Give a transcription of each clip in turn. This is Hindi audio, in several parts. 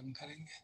आरंभ करेंगे।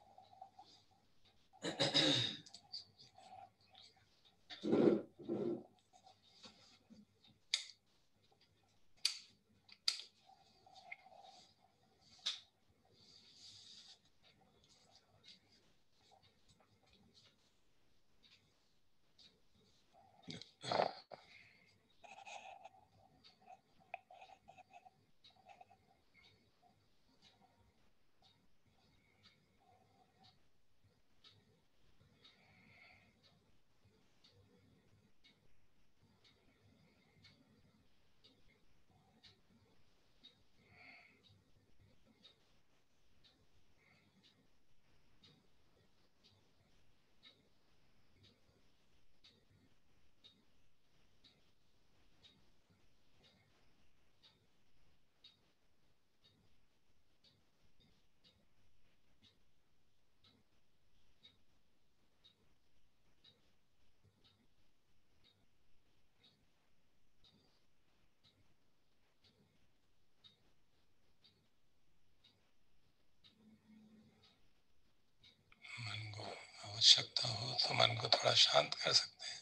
मन को आवश्यकता हो तो मन को थोड़ा शांत कर सकते हैं।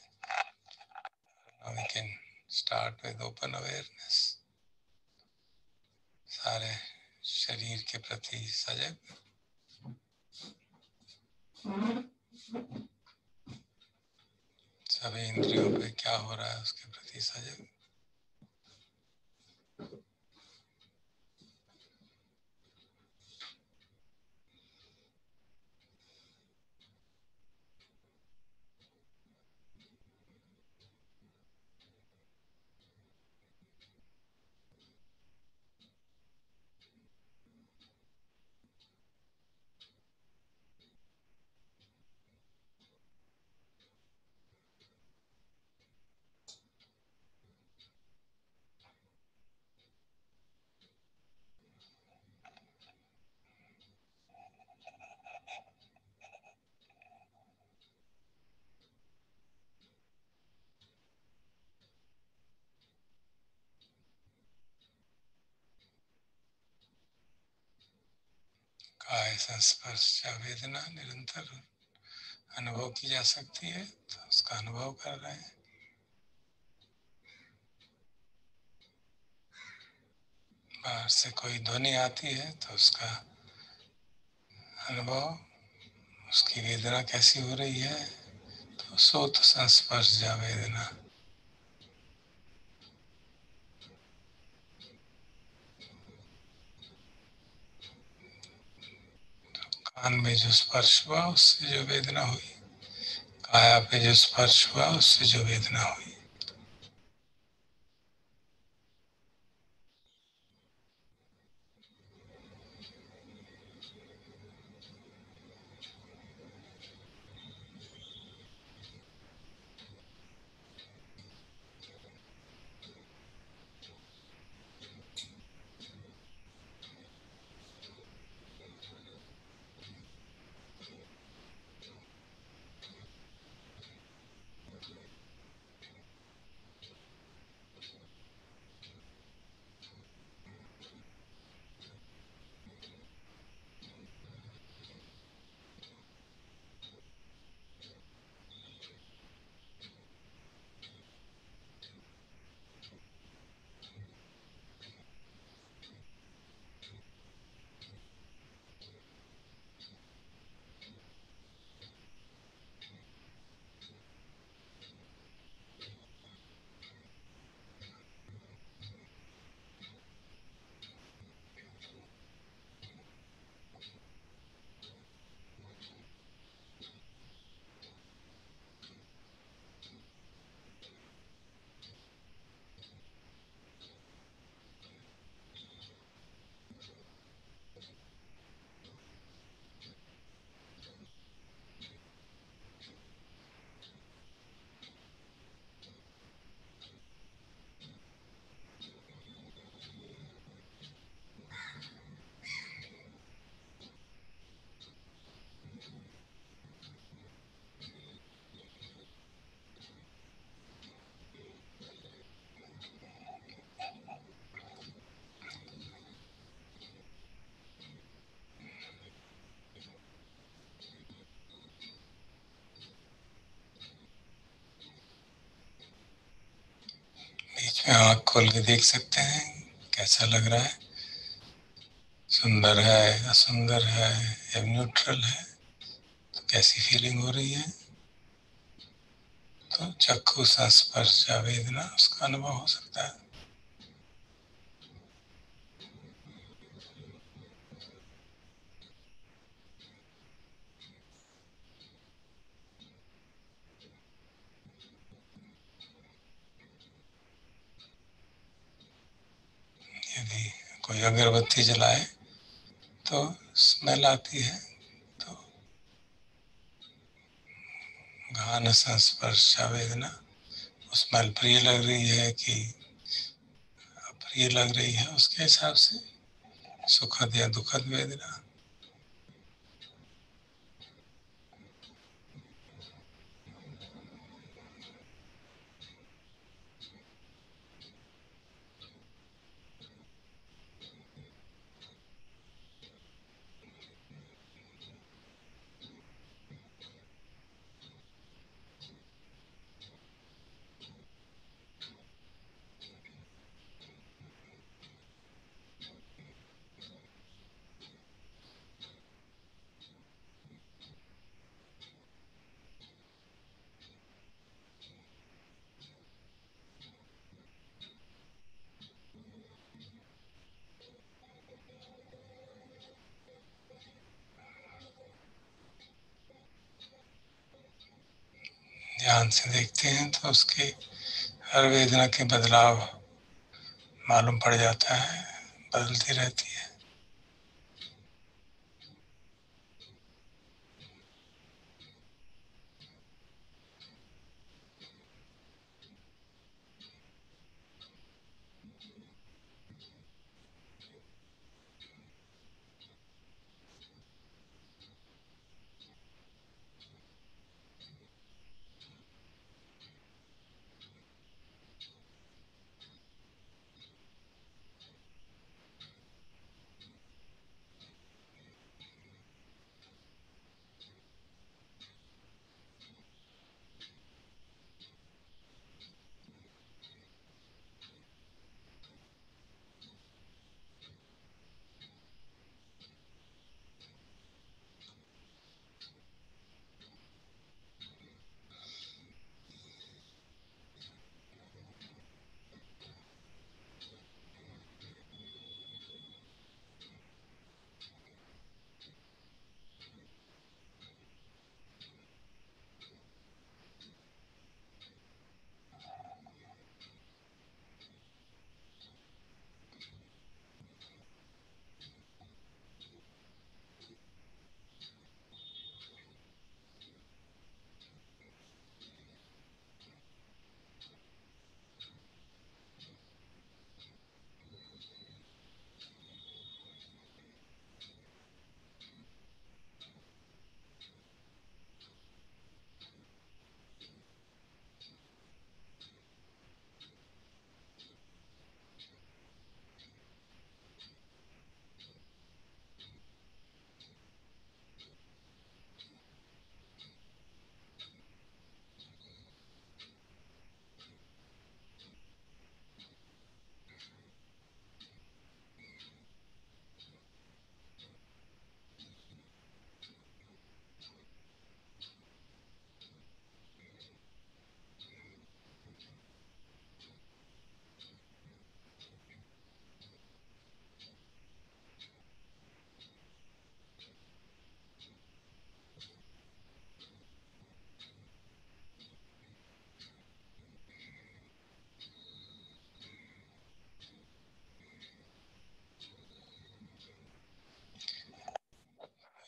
Now we can start with open awareness. सारे शरीर के प्रति सजग, सभी इंद्रियों पे क्या हो रहा है उसके प्रति सजग। काय संस्पर्श या वेदना निरंतर अनुभव की जा सकती है, तो उसका अनुभव कर रहे हैं। बाहर से कोई ध्वनि आती है तो उसका अनुभव, उसकी वेदना कैसी हो रही है, तो सोत संस्पर्श या वेदना। कान में जो स्पर्श हुआ उससे जो वेदना हुई, काया पे जो स्पर्श हुआ उससे जो वेदना हुई। आँख खोल के देख सकते हैं कैसा लग रहा है, सुंदर है, असुंदर है या न्यूट्रल है, तो कैसी फीलिंग हो रही है। तो चक्षु संस्पर्श या वेदना उसका अनुभव हो सकता है। यदि कोई अगरबत्ती जलाए तो स्मेल आती है, तो घान संस्पर्श या वेदना, स्मेल प्रिय लग रही है कि अप्रिय लग रही है, उसके हिसाब से सुखद या दुखद वेदना। ध्यान से देखते हैं तो उसके हर वेदना के बदलाव मालूम पड़ जाता है, बदलती रहती है।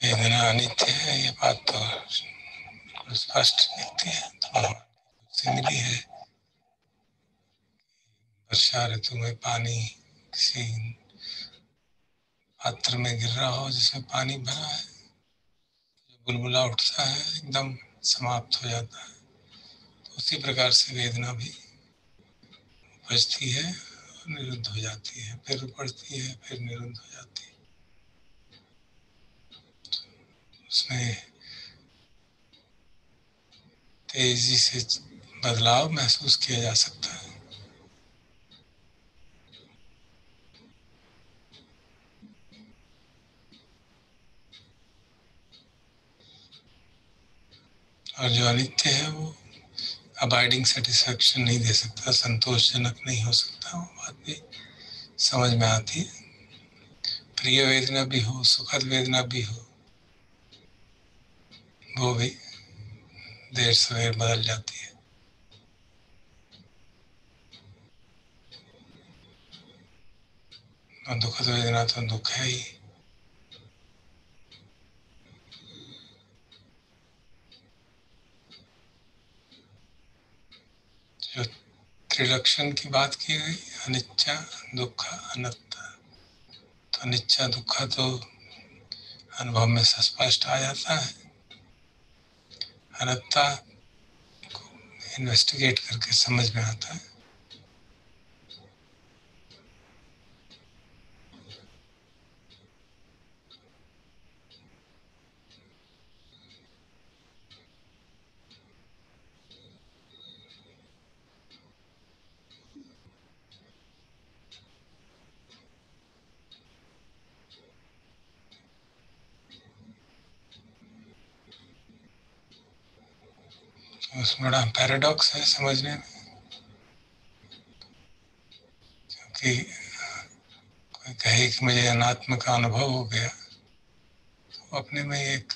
वेदना अनित्य है, ये बात तो स्पष्ट दिखती है, तो से मिली है। वर्षा ऋतु में पानी किसी पात्र में गिर रहा हो जिसमें पानी भरा है, बुलबुला उठता है एकदम समाप्त हो जाता है, तो उसी प्रकार से वेदना भी उपजती है और निरुद्ध हो जाती है, फिर उपजती है फिर निरुद्ध हो जाती है। उसमें तेजी से बदलाव महसूस किया जा सकता है। और जो अनित्य है वो अबाइडिंग सेटिस्फैक्शन नहीं दे सकता, संतोषजनक नहीं हो सकता। वो बात भी समझ में आती है। प्रिय वेदना भी हो, सुखद वेदना भी हो, वो भी देर सवेर बदल जाती है। और दुखद वेदना तो दुख है ही। जो त्रिलक्षण की बात की गई, अनिच्चा दुख अनात्ता, तो अनिच्चा दुख तो अनुभव में स्पष्ट आ जाता है। अनात्ता इन्वेस्टिगेट करके समझ में आता है। तो उसमें बड़ा पैराडॉक्स है समझने में, क्योंकि कोई कहे कि मुझे अनात्म का अनुभव हो गया, तो अपने में एक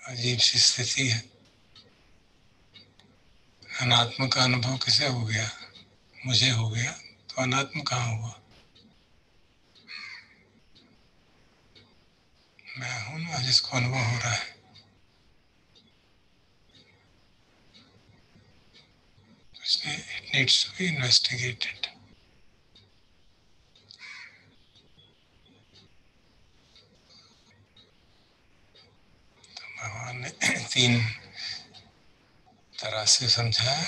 अजीब सी स्थिति है। अनात्म का अनुभव किसे हो गया? मुझे हो गया, तो अनात्म कहाँ हुआ? मैं हूं ना जिसको अनुभव हो रहा है। इसलिए it needs to be investigated. भगवान ने तीन तरह से समझाया,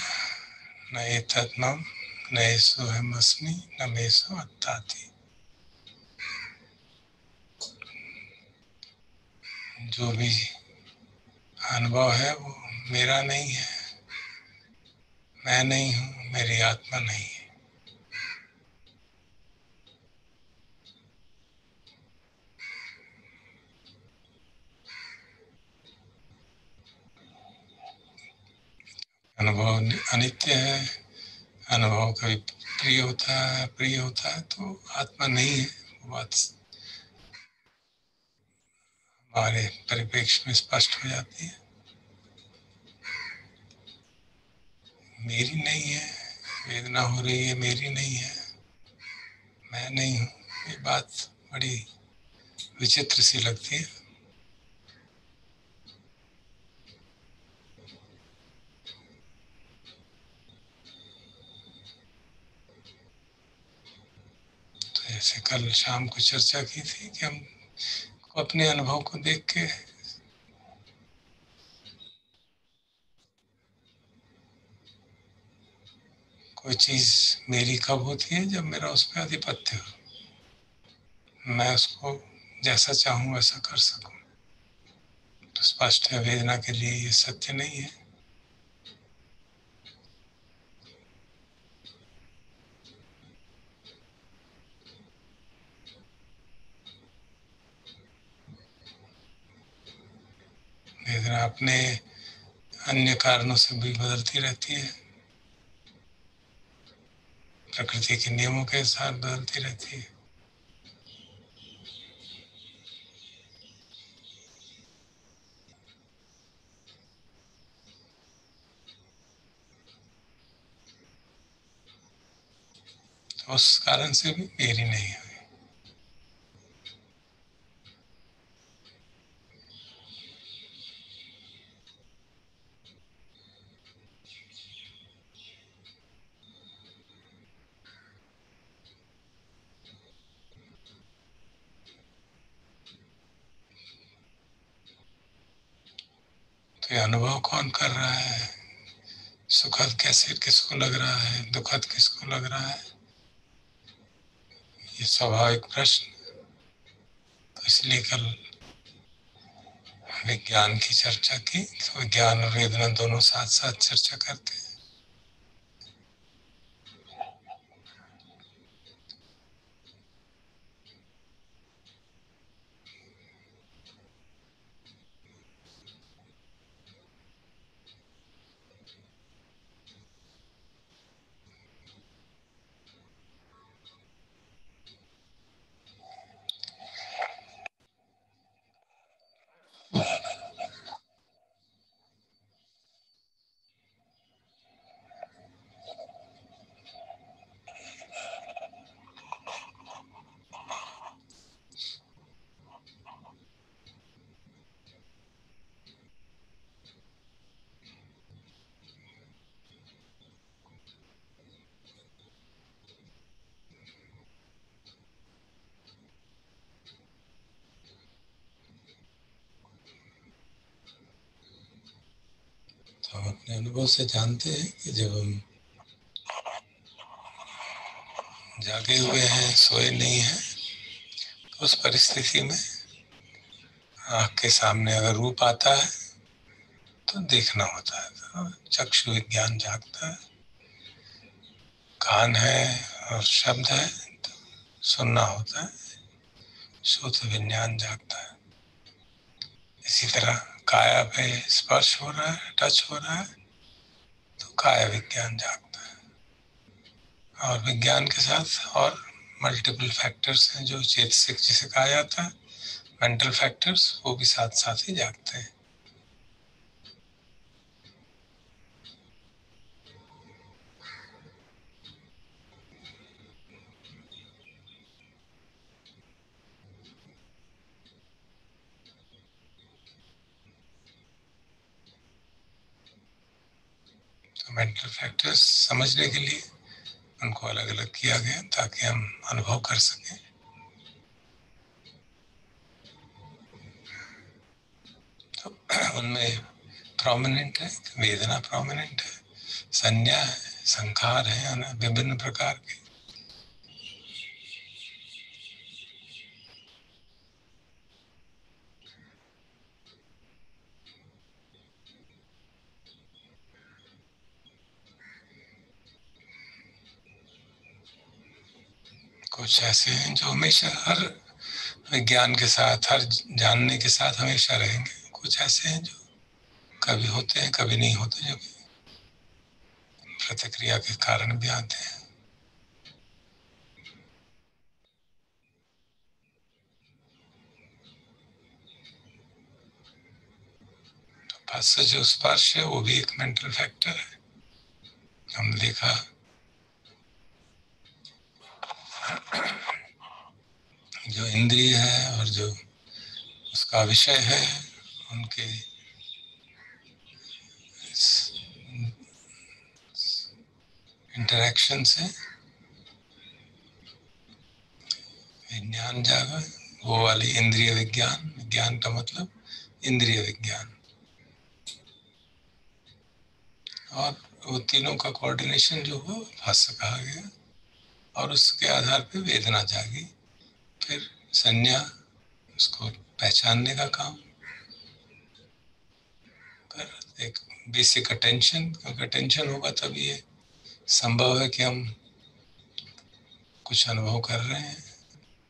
न एतत् न एषोऽहमस्मि न मेषो अत्ताति। जो भी अनुभव है वो मेरा नहीं है, मैं नहीं हूँ, मेरी आत्मा नहीं है। अनुभव अनित्य है, अनुभव कभी प्रिय होता है, प्रिय होता है, तो आत्मा नहीं है। वो बात हमारे परिप्रेक्ष्य में स्पष्ट हो जाती है। मेरी नहीं है, वेदना हो रही है, मेरी नहीं है, मैं नहीं हूँ। ये बात बड़ी विचित्र सी लगती है। तो जैसे कल शाम को चर्चा की थी कि हम को अपने अनुभव को देख के कोई चीज़ मेरी कब होती है? जब मेरा उस पर आधिपत्य हो, मैं उसको जैसा चाहूँ वैसा कर सकूँ। तो स्पष्ट है वेदना के लिए ये सत्य नहीं है। वेदना अपने अन्य कारणों से भी बदलती रहती है, प्रकृति के नियमों के साथ बदलती रहती है। तो उस कारण से भी मेरी नहीं हुई। तो ये अनुभव कौन कर रहा है? सुखद कैसे किसको लग रहा है, दुखद किसको लग रहा है? ये स्वाभाविक प्रश्न। तो इसलिए कल विज्ञान की चर्चा की, तो विज्ञान और वेदना दोनों साथ साथ चर्चा करते हैं। अपने अनुभव से जानते हैं कि जब हम जागे हुए हैं, सोए नहीं हैं, तो उस परिस्थिति में आँख के सामने अगर रूप आता है तो देखना होता है, तो चक्षु विज्ञान जागता है। कान है और शब्द है तो सुनना होता है, श्रोत विज्ञान जागता है। इसी तरह काया पे स्पर्श हो रहा है, टच हो रहा है, तो काया विज्ञान जागता है। और विज्ञान के साथ और मल्टीपल फैक्टर्स हैं जो चेतसिक जिसे कहा जाता है, मेंटल फैक्टर्स, वो भी साथ साथ ही जागते हैं। तो मेंटल फैक्टर्स समझने के लिए उनको अलग अलग किया गया ताकि हम अनुभव कर सकें। तो उनमें प्रोमिनेंट है, वेदना प्रोमिनेंट है, संज्ञा है, संखार है, विभिन्न प्रकार के। कुछ ऐसे हैं जो हमेशा हर विज्ञान के साथ, हर जानने के साथ हमेशा रहेंगे। कुछ ऐसे हैं जो कभी होते हैं, कभी नहीं होते, जो प्रतिक्रिया के कारण भी आते हैं। तो पास से जो स्पर्श है वो भी एक मेंटल फैक्टर है। हमने देखा जो इंद्रिय है और जो उसका विषय है, उनके इंटरेक्शन से विज्ञान जागा। वो वाली इंद्रिय विज्ञान, विज्ञान का मतलब इंद्रिय विज्ञान, और वो तीनों का कोऑर्डिनेशन जो हुआ भाष्य कहा गया। और उसके आधार पे वेदना जागी, फिर संज्ञा, उसको पहचानने का काम, फिर एक बेसिक अटेंशन, क्योंकि अटेंशन होगा तभी ये संभव है कि हम कुछ अनुभव कर रहे हैं।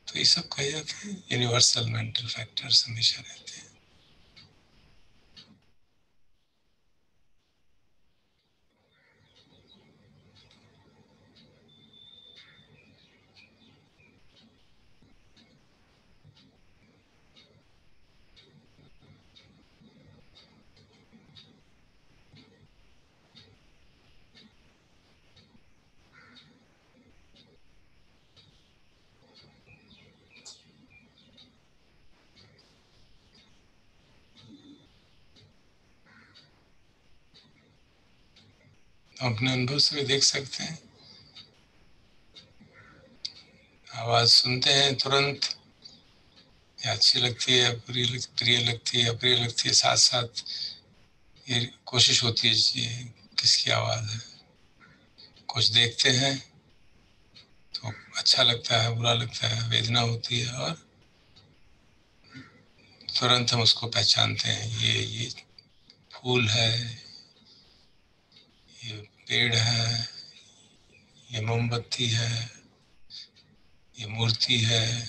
तो ये सब कहे जाते हैं यूनिवर्सल मेंटल फैक्टर्स हमेशा रहते हैं। तो अपने अनुभव से भी देख सकते हैं, आवाज सुनते हैं तुरंत, या अच्छी लगती है, प्रिय लगती है, अप्रिय लगती है, साथ साथ ये कोशिश होती है ये किसकी आवाज है। कुछ देखते हैं तो अच्छा लगता है, बुरा लगता है, वेदना होती है, और तुरंत हम उसको पहचानते हैं, ये फूल है, ये पेड़ है, ये मोमबत्ती है, ये मूर्ति है।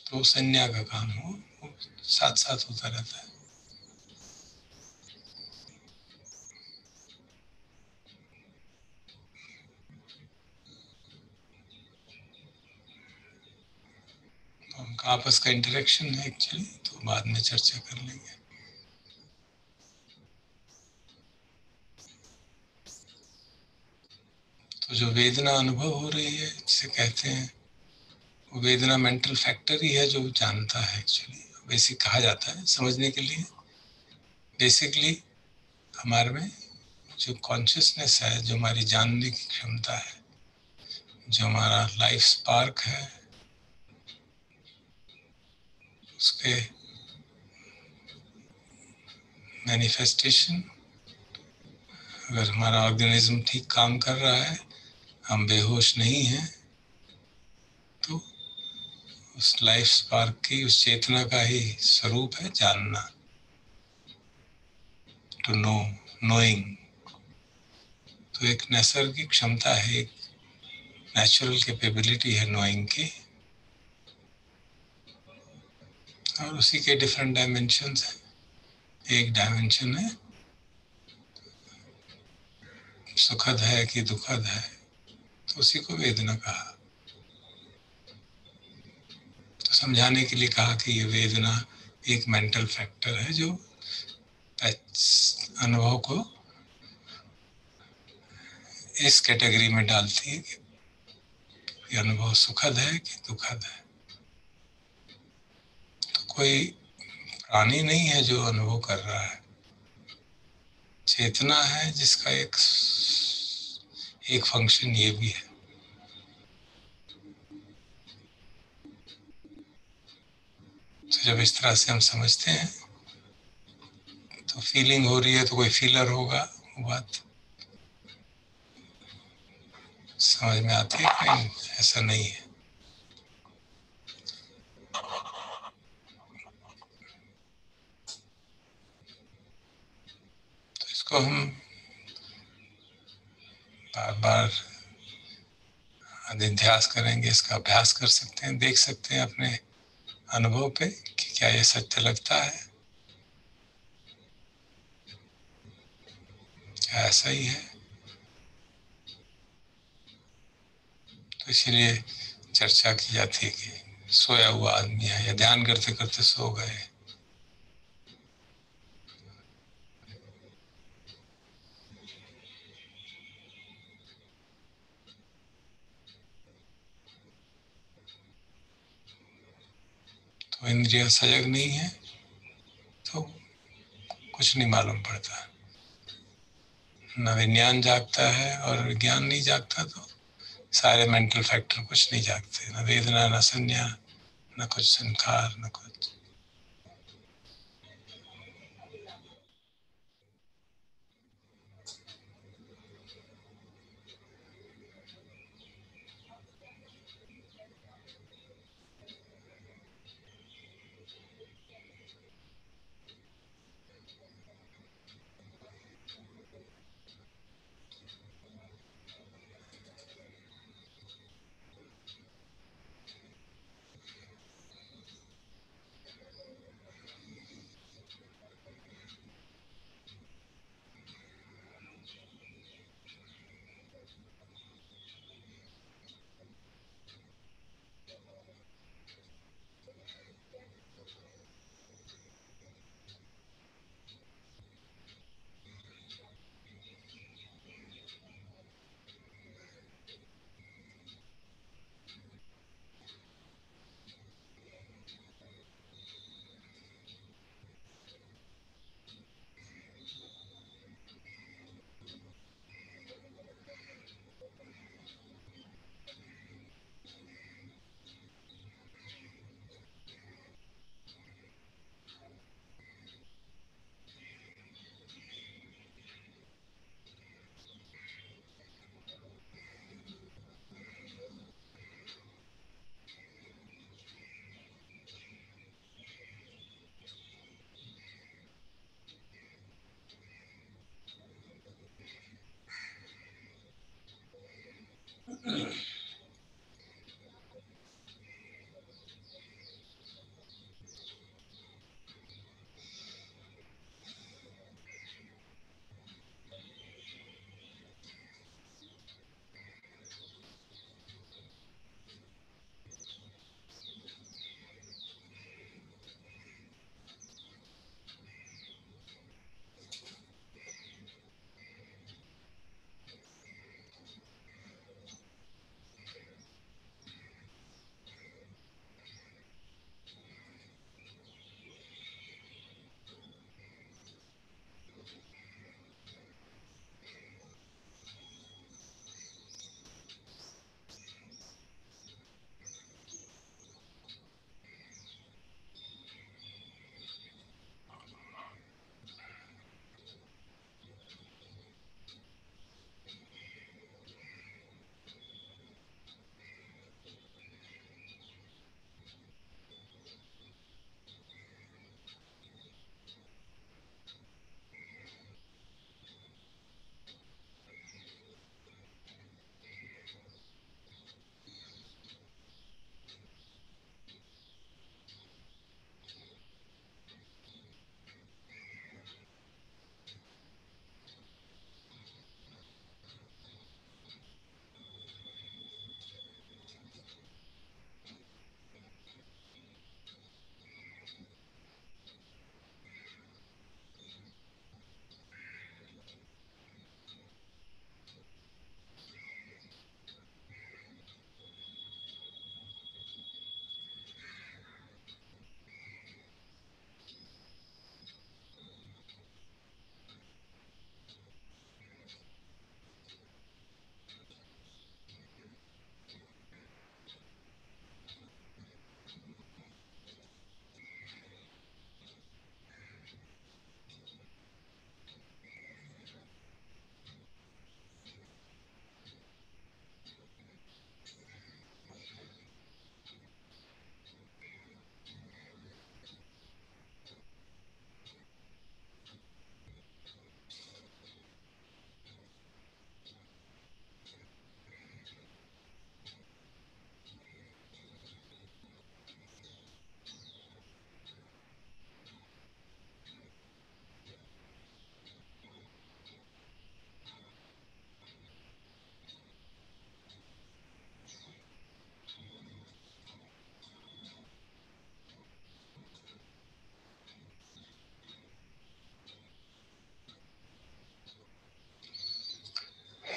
तो संज्ञा का काम हो, वो साथ साथ होता रहता है। तो उनका आपस का इंटरेक्शन है एक्चुअली, तो बाद में चर्चा कर लेंगे। तो जो वेदना अनुभव हो रही है, जिसे कहते हैं, वो वेदना मेंटल फैक्टर ही है जो जानता है एक्चुअली। बेसिक कहा जाता है समझने के लिए, बेसिकली हमारे में जो कॉन्शियसनेस है, जो हमारी जानने की क्षमता है, जो हमारा लाइफ स्पार्क है, उसके मैनिफेस्टेशन। अगर हमारा ऑर्गेनिज्म ठीक काम कर रहा है, हम बेहोश नहीं हैं, तो उस लाइफ स्पार्क की, उस चेतना का ही स्वरूप है जानना, टू नो, नोइंग। तो एक नैसर्गिक क्षमता है, एक नेचुरल कैपेबिलिटी है नोइंग की, और उसी के डिफरेंट डायमेंशंस हैं। एक डायमेंशन है सुखद है कि दुखद है, तो उसी को वेदना कहा। तो समझाने के लिए कहा कि ये वेदना एक मेंटल फैक्टर है जो अनुभव को इस कैटेगरी में डालती है कि ये अनुभव सुखद है कि दुखद है। तो कोई प्राणी नहीं है जो अनुभव कर रहा है, चेतना है जिसका एक फंक्शन ये भी है। तो जब इस तरह से हम समझते हैं तो फीलिंग हो रही है तो कोई फीलर होगा, वो बात समझ में आती है। कहीं ऐसा नहीं है। तो इसको हम बार बार अध्यास करेंगे, इसका अभ्यास कर सकते हैं, देख सकते हैं अपने अनुभव पे कि क्या ये सत्य लगता है, क्या ऐसा ही है। तो इसीलिए चर्चा की जाती है कि सोया हुआ आदमी है या ध्यान करते करते सो गए। तो इंद्रियां सजग नहीं है तो कुछ नहीं मालूम पड़ता। न विज्ञान जागता है और विज्ञान नहीं जागता तो सारे मेंटल फैक्टर कुछ नहीं जागते, न वेदना, न संज्ञा, न कुछ संखार, न कुछ।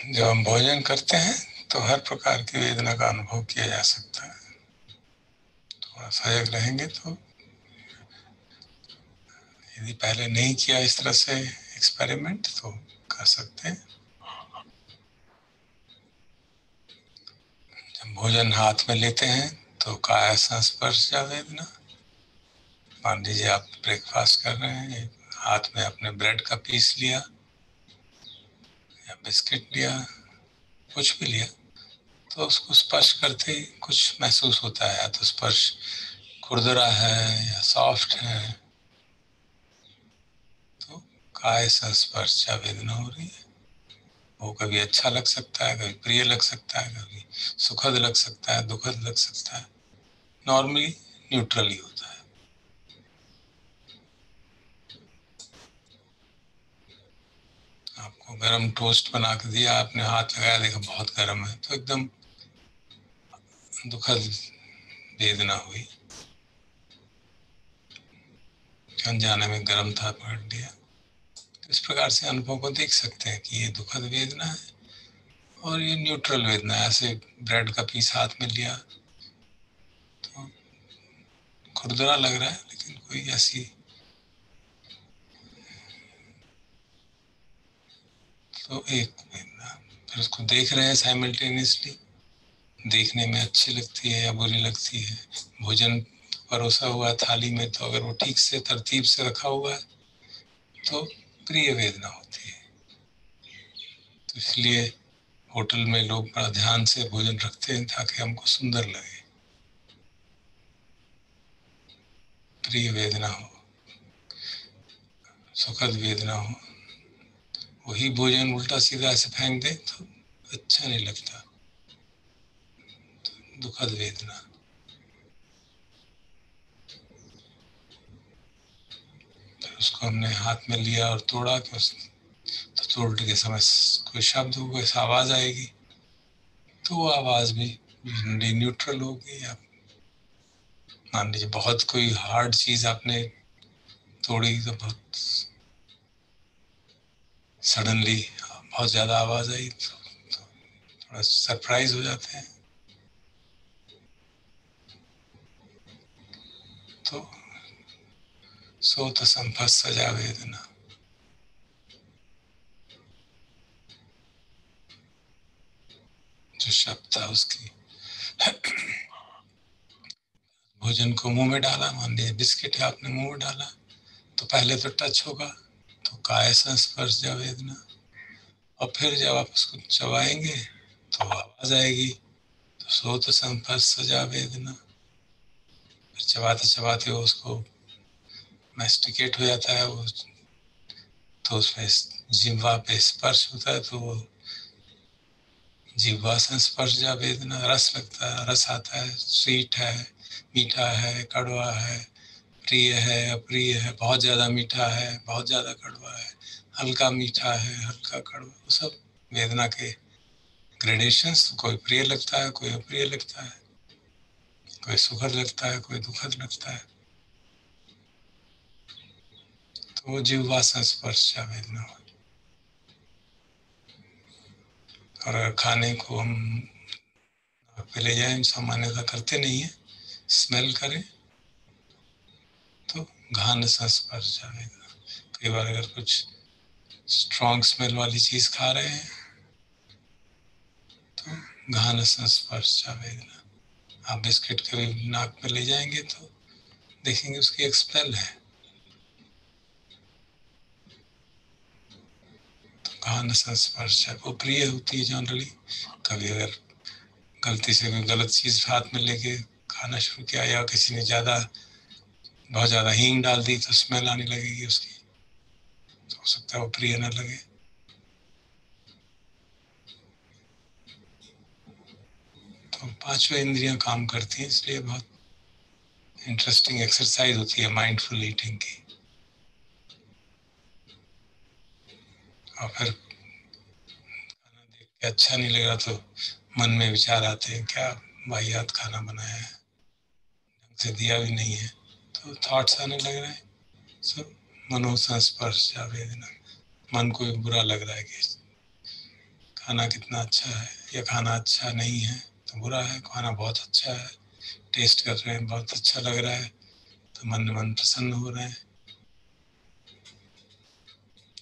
जब हम भोजन करते हैं तो हर प्रकार की वेदना का अनुभव किया जा सकता है। थोड़ा सजग रहेंगे तो, यदि पहले नहीं किया इस तरह से एक्सपेरिमेंट तो कर सकते हैं। जब भोजन हाथ में लेते हैं तो काया संस्पर्श या वेदना। मान लीजिए आप ब्रेकफास्ट कर रहे हैं, हाथ में अपने ब्रेड का पीस लिया या बिस्किट लिया, कुछ भी लिया, तो उसको स्पर्श करते ही कुछ महसूस होता है। या तो स्पर्श खुरदरा है या सॉफ्ट है, तो काय संस्पर्श या वेदना हो रही है। वो कभी अच्छा लग सकता है, कभी प्रिय लग सकता है, कभी सुखद लग सकता है, दुखद लग सकता है। नॉर्मली न्यूट्रल ही होता है। आपको गरम टोस्ट बना के दिया, आपने हाथ लगाया, देखा बहुत गर्म है, तो एकदम दुखद वेदना हुई। अनजाने में गर्म था, पकड़ लिया। तो इस प्रकार से अनुभव को देख सकते हैं कि ये दुखद वेदना है और ये न्यूट्रल वेदना है। ऐसे ब्रेड का पीस हाथ में लिया तो खुरदरा लग रहा है, लेकिन कोई ऐसी, तो एक वेदना। फिर उसको देख रहे हैं साइमल्टेनियसली, देखने में अच्छी लगती है या बुरी लगती है। भोजन परोसा हुआ थाली में, तो अगर वो ठीक से तरतीब से रखा हुआ है तो प्रिय वेदना होती है। तो इसलिए होटल में लोग बड़ा ध्यान से भोजन रखते हैं ताकि हमको सुंदर लगे, प्रिय वेदना हो, सुखद वेदना हो। वही भोजन उल्टा सीधा ऐसे फेंक दे तो अच्छा नहीं लगता, दुखद वेदना। फिर उसको हमने हाथ में लिया और तोड़ा कि उस, तो तोड़ने के समय कोई शब्द होगा, ऐसा आवाज आएगी, तो वो आवाज भी न्यूट्रल होगी। या मान लीजिए बहुत कोई हार्ड चीज आपने तोड़ी, तो बहुत सडनली बहुत ज्यादा आवाज आई, तो थोड़ा सरप्राइज हो जाते हैं। तो सोत संपत सजा वेदना, जो शब्द था उसकी। भोजन को मुंह में डाला, मान लीजिए बिस्किट है आपने मुंह में डाला, तो पहले तो टच होगा, तो काय संस्पर्श या वेदना। और फिर जब आप उसको चबाएंगे तो आवाज आएगी, तो सोत संपर्श सजा वेदना। फिर चबाते चबाते वो उसको मैस्टिकेट हो जाता है वो, तो उसमें जिह्वा पे स्पर्श होता है, तो वो जिह्वा संस्पर्श या वेदना। रस लगता है, रस आता है, स्वीट है, मीठा है, कड़वा है, प्रिय है, अप्रिय है, बहुत ज़्यादा मीठा है, बहुत ज़्यादा कड़वा है, हल्का मीठा है, हल्का कड़वा, वो सब वेदना के ग्रेडेशंस। कोई प्रिय लगता है, कोई अप्रिय लगता है, कोई सुखद लगता है, कोई दुखद लगता है। तो वो जिह्वा संस्पर्श या वेदना हो। और अगर खाने को हम पे ले जाएं, सामान्यतः करते नहीं है, स्मेल करें, तो घान संस्पर्श या वेदना। कई बार अगर कुछ स्ट्रॉन्ग स्मेल वाली चीज खा रहे हैं तो घान संस्पर्श या वेदना। आप बिस्किट कभी नाक में ले जाएंगे तो देखेंगे उसकी एक स्मेल है, तो घान संस्पर्श है। वो प्रिय होती है जनरली। कभी अगर गलती से कोई गलत चीज हाथ में लेके खाना शुरू किया, या किसी ने बहुत ज्यादा हींग डाल दी, तो स्मेल आने लगेगी उसकी, तो हो सकता है वो प्रिय न लगे। तो पांचों इंद्रियां काम करती हैं, इसलिए बहुत इंटरेस्टिंग एक्सरसाइज होती है माइंडफुल ईटिंग की। और फिर खाना देख के अच्छा नहीं लगा तो मन में विचार आते हैं, क्या वाहियात खाना बनाया है, ढंग से दिया भी नहीं है, तो थॉट्स आने लग रहे हैं। सब मनोसंस्पर्श या वेदना, मन को बुरा लग रहा है कि खाना कितना अच्छा है या खाना अच्छा नहीं है तो बुरा है, खाना बहुत अच्छा है, टेस्ट कर रहे हैं, बहुत अच्छा लग रहा है तो मन प्रसन्न हो रहे हैं,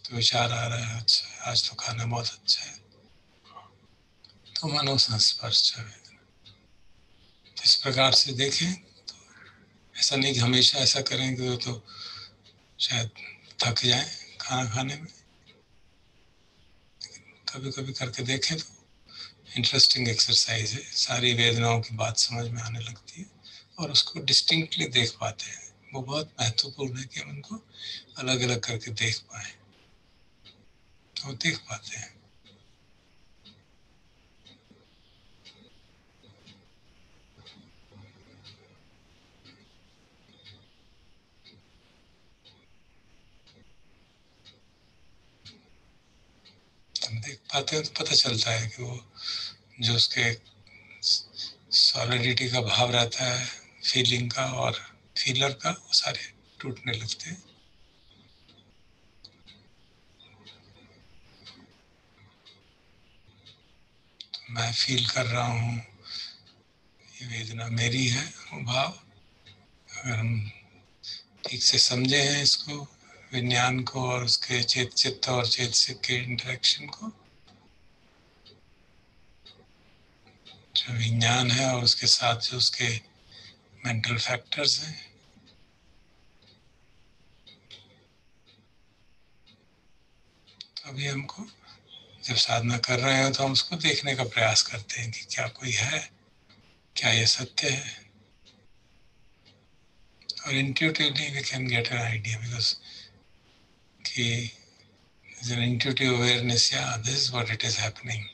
तो विचार आ रहा है अच्छा आज तो खाना बहुत अच्छा है, तो मनोसंस्पर्श वेदना। तो इस प्रकार से देखें, तो ऐसा नहीं कि हमेशा ऐसा करेंगे तो शायद थक जाए खाना खाने में, कभी कभी करके देखें तो इंटरेस्टिंग एक्सरसाइज है, सारी वेदनाओं की बात समझ में आने लगती है और उसको डिस्टिंक्टली देख पाते हैं। वो बहुत महत्वपूर्ण है कि हम उनको अलग अलग करके देख पाए, तो देख पाते हैं। हम देख पाते हैं तो पता चलता है कि वो जो उसके सॉलिडिटी का भाव रहता है, फीलिंग का और फीलर का, वो सारे टूटने लगते हैं। तो मैं फील कर रहा हूँ, ये वेदना मेरी है, वो भाव अगर हम ठीक से समझे हैं इसको, विज्ञान को और उसके चित्त और चेतसिक के इंटरेक्शन को, जो विज्ञान है और उसके साथ जो उसके मेंटल फैक्टर्स हैं, तो अभी हमको जब साधना कर रहे हो तो हम उसको देखने का प्रयास करते हैं कि क्या कोई है, क्या ये सत्य है, और intuitively we can get an idea because कि there's an intuitive awareness, yeah, this is what it is happening.